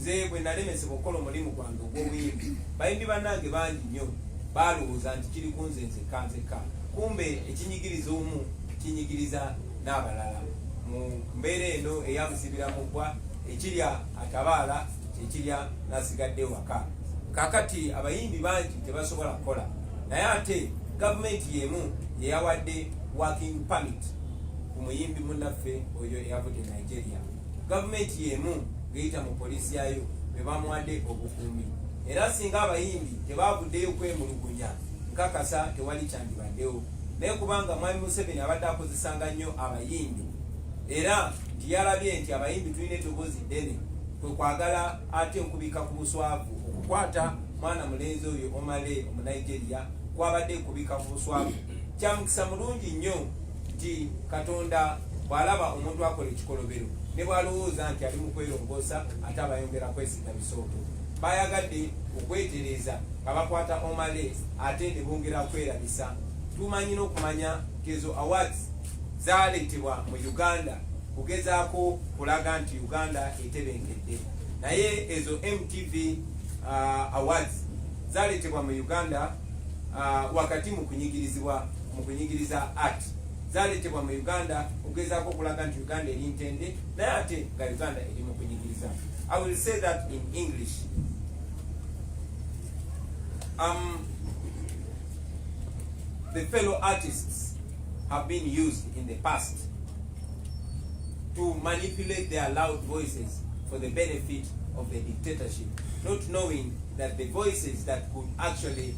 nze bwe nalemesebwa okukola omulimu gwange ogw'obuyimbi bayimbi bannange bangi nnyo balowooza nti kiri ku nze nzekka kumbe ekinyigiriza omu kinyigiriza n'abalala. Mu mbeera eno eyamusibira mu ggwa ekirya atabaala kyekirya n'asigadde waka. Kakati abayimbi bangi tebasobola kukola, naye ate gavumenti y'emu yeyawadde working permit ku muyimbi munnaffe oyo eyavudde Nigeria. Gavumenti y'emu ng'eyita mu poliisi yayo be bamuwadde obukuumi, era singa abayimbi tebavuddeyo kwemulugunya nkakasa tewali kyandibaddewo. Naye kubanga Mwami Museveni abadde akozesanga nnyo abayimbi, era nti yalabye nti abayimbi tulina eddoboozi ddene, kwe kwagala ate okubika ku buswavu okukwata mwana mulenzi oyo Omah Omunigeria kwabadde kubika ku buswavu. Kya mukisa mulungi nnyo nti Katonda bw'alaba omuntu akola ekikolobero ne bw'alowooza nti ali mu kwerongoosa ate abayongera kwesiga bisooto. Bayagadde okwetereza abakwata Omah ate ne bongera kwerabisa. Tumanyi n'okumanya ezo awards zaaleetebwa mu Uganda kugezaako kulaga nti Uganda etebenkedde, naye ezo MTV awards zaaleetebwa mu Uganda wakati mu kunyigiriza art. Zaaleetebwa mu Uganda okugezaako okulaga nti Uganda eri ntende, naye ate nga Uganda eri mu kunyigiriza. I will say that in English. The fellow artists have been used in the past to manipulate their loud voices for the benefit of the dictatorship, not knowing that the voices that could actually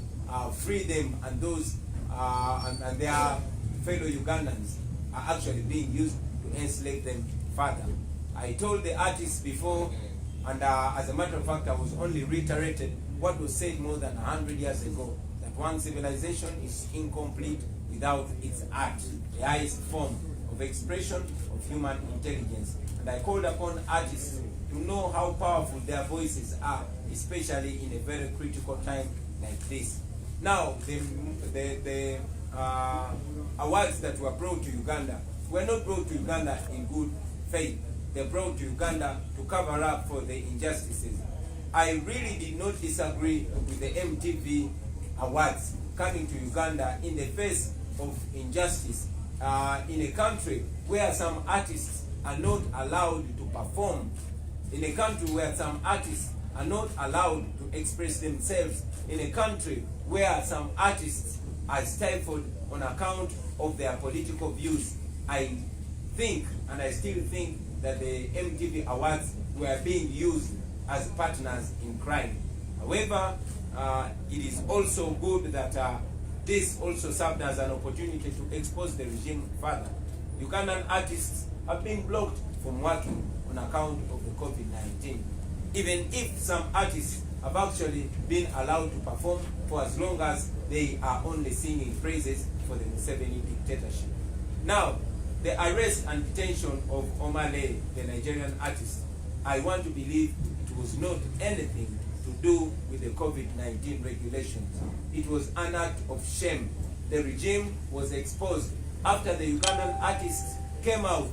free them and those and their fellow Ugandans are actually being used to enslave them further. I told the artists before, and as a matter of fact, I was only reiterated what was said more than 100 years ago, that one civilization is incomplete without its art, the highest form of expression of human intelligence. And I called upon artists to know how powerful their voices are, especially in a very critical time like this. Now, the awards that were brought to Uganda were not brought to Uganda in good faith. They brought to Uganda to cover up for the injustices. I really did not disagree with the MTV awards coming to Uganda in the face of injustice in a country where some artists are not allowed to perform, in a country where some artists are not allowed to express themselves, in a country where some artists are stifled on account of their political views. I think, and I still think, that the MTV awards were being used as partners in crime. However, it is also good that this also served as an opportunity to expose the regime further. Ugandan artists have been blocked from working on account of the COVID-19. Even if some artists have actually been allowed to perform for as long as they are only singing praises for the Museveni dictatorship. Now, the arrest and detention of Omah, the Nigerian artist, I want to believe it was not anything to do with the COVID-19 regulations. It was an act of shame. The regime was exposed after the Ugandan artists came out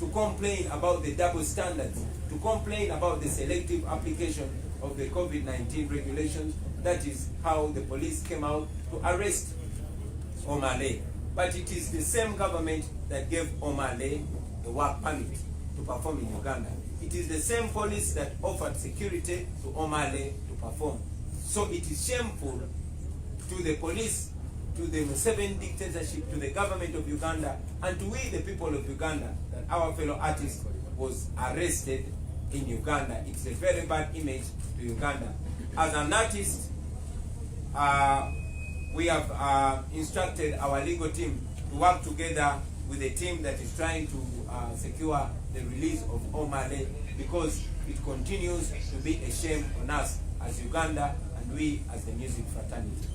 to complain about the double standards, to complain about the selective application of the COVID-19 regulations. That is how the police came out to arrest Omah. But it is the same government that gave Omah a work permit to perform in Uganda. It is the same police that offered security to Omah to perform. So it is shameful to the police, to the Museveni dictatorship, to the government of Uganda, and to we the people of Uganda, that our fellow artist was arrested in Uganda. It's a very bad image to Uganda. As an artist, we have instructed our legal team to work together with a team that is trying to secure the release of Omah, because it continues to be a shame on us as Uganda and we as the music fraternity.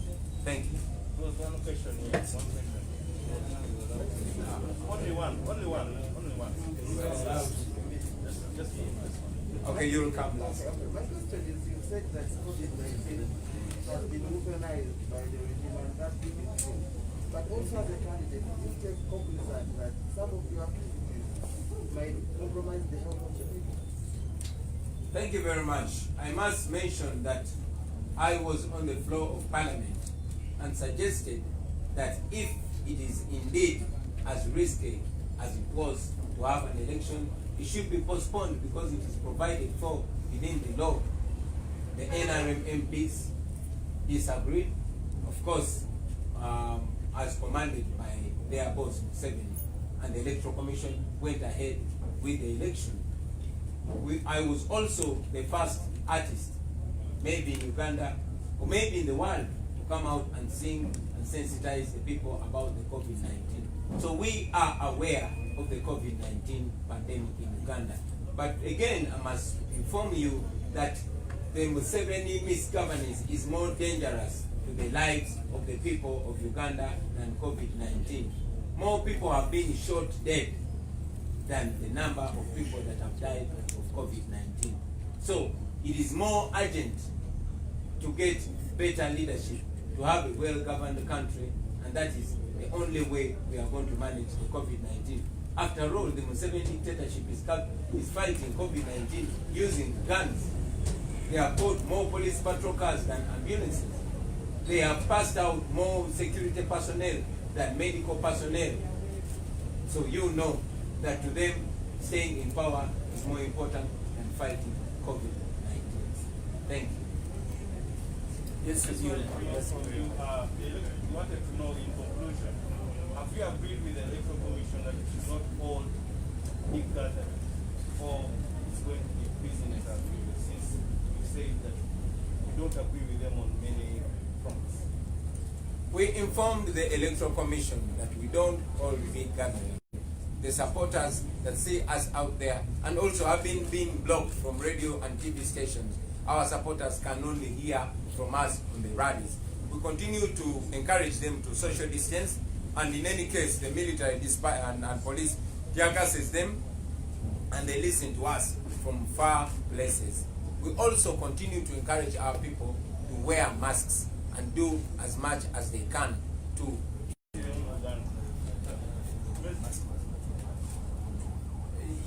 Thank you. One question here. Only one. Just Okay, you'll come last. My question is, you said that COVID-19 has been weaponized by the regime, and that is true. But also as a candidate, you take cognizance that some of your activities might compromise the health of the people. Thank you very much. I must mention that I was on the floor of Parliament and suggested that if it is indeed as risky as it was to have an election, it should be postponed because it is provided for within the law. The NRM MPs disagreed, of course, as commanded by their boss, Museveni, and the Electoral Commission went ahead with the election. I was also the first artist, maybe in Uganda, or maybe in the world, to come out and sing and sensitize the people about the COVID-19. So we are aware of the COVID-19 pandemic in Uganda. But again, I must inform you that the Museveni misgovernance is more dangerous to the lives of the people of Uganda than COVID-19. More people have been shot dead than the number of people that have died of COVID-19. So it is more urgent to get better leadership, to have a well-governed country, and that is the only way we are going to manage the COVID-19. After all, the Museveni dictatorship is fighting COVID-19 using guns. They have bought more police patrol cars than ambulances. They have passed out more security personnel than medical personnel. So you know that to them, staying in power is more important than fighting COVID-19. Thank you. Yes, You wanted to know in conclusion, have you agreed with the Electoral Commission that it should not hold big gatherings, or it's going to be business as usual, since you say that you don't agree with them on many fronts? We informed the Electoral Commission that we don't hold big gatherings. The supporters that see us out there and also have been being blocked from radio and TV stations, our supporters can only hear from us on the rallies. We continue to encourage them to social distance, and in any case, the military and police tear gases them, and they listen to us from far places. We also continue to encourage our people to wear masks and do as much as they can to.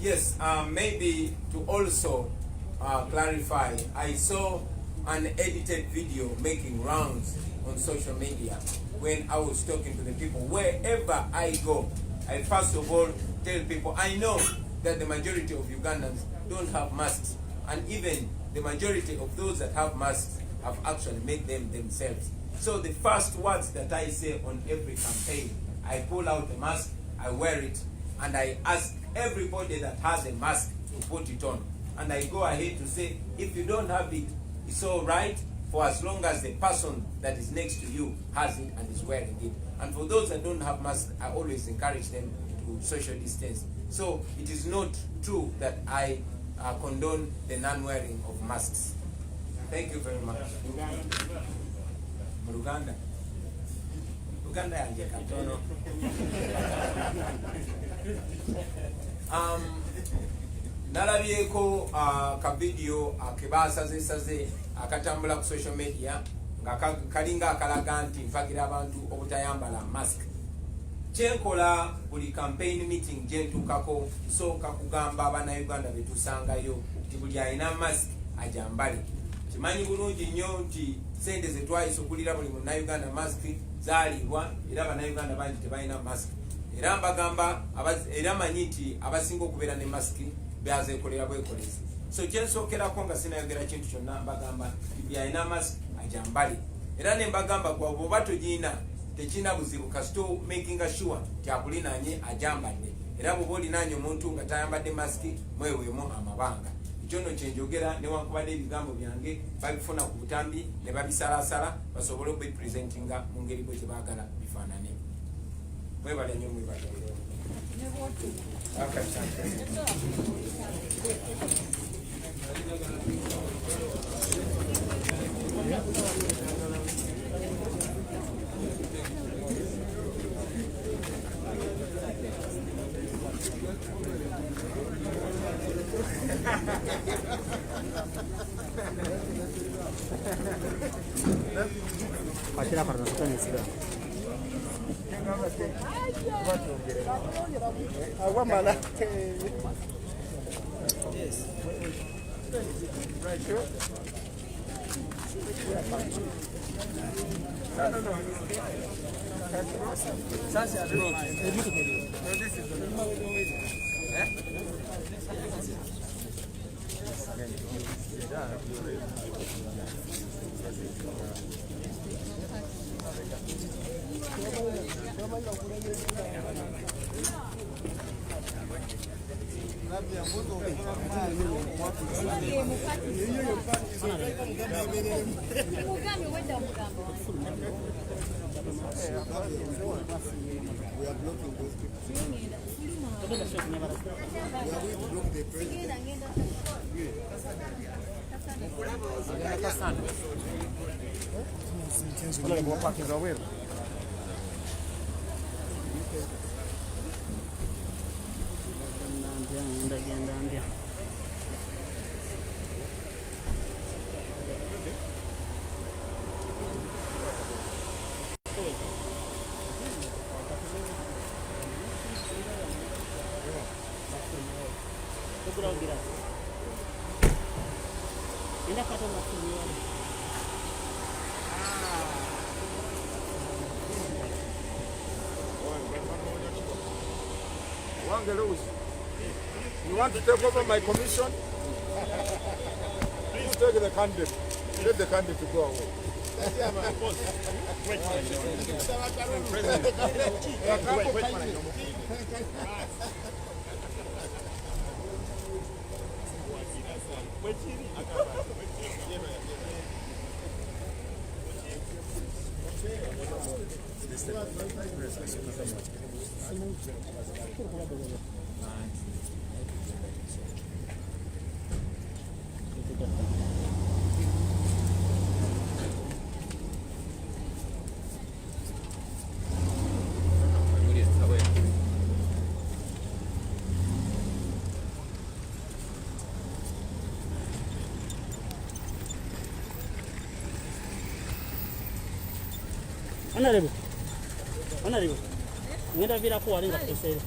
Yes, maybe to also clarify, I saw an edited video making rounds on social media when I was talking to the people. Wherever I go, I first of all tell people, I know that the majority of Ugandans don't have masks, and even the majority of those that have masks have actually made them themselves. So the first words that I say on every campaign, I pull out the mask, I wear it, and I ask everybody that has a mask to put it on. And I go ahead to say, if you don't have it, it's all right, for as long as the person that is next to you has it and is wearing it. And for those that don't have masks, I always encourage them to social distance. So it is not true that I condone the non-wearing of masks. Thank you very much. Uganda. Uganda yanje katono. Nalabyeko ka video kebasaze akatambula ku social media nga kalinga akalaga nti nfagira abantu obutayambala mask. Kyenkola buli campaign meeting gyentukako nsooka kugamba Abannayuganda betusangayo nti buli alina mask ajambale. Kimanyi bulungi nnyo nti sente ze twayise okulira buli Munnayuganda mask zaalibwa era Abannayuganda bangi tebalina mask. Era mbagamba era manyi nti abasinga okubeera ne mask byazeekolera bwekolezi. So kyensookerako nga sinayogera kintu kyonna mbagamba byalina mask ajambale. Era ne mbagamba gwe oba togirina tekina buzibu kasita making sure nti akulinaanye ajambadde. Era bw'oba olinaanye omuntu nga tayambadde mask mweweemu amabanga. Ekyo nno kyenjogera newankubadde ebigambo byange babifuna ku butambi ne babisalaasala basobole okubipresentinga mu ngeri bwe kyebaagala bifaanane. Mwebale nnyo mwebale. Akira para nosotros en ciudad. Agua mala. Yes. Right, sure. No. Sasa road. No, this is the You want to take over my commission? Please take the candidate. Let the candidate go away. Honorable. Ngenda vira kuwalinga kusera.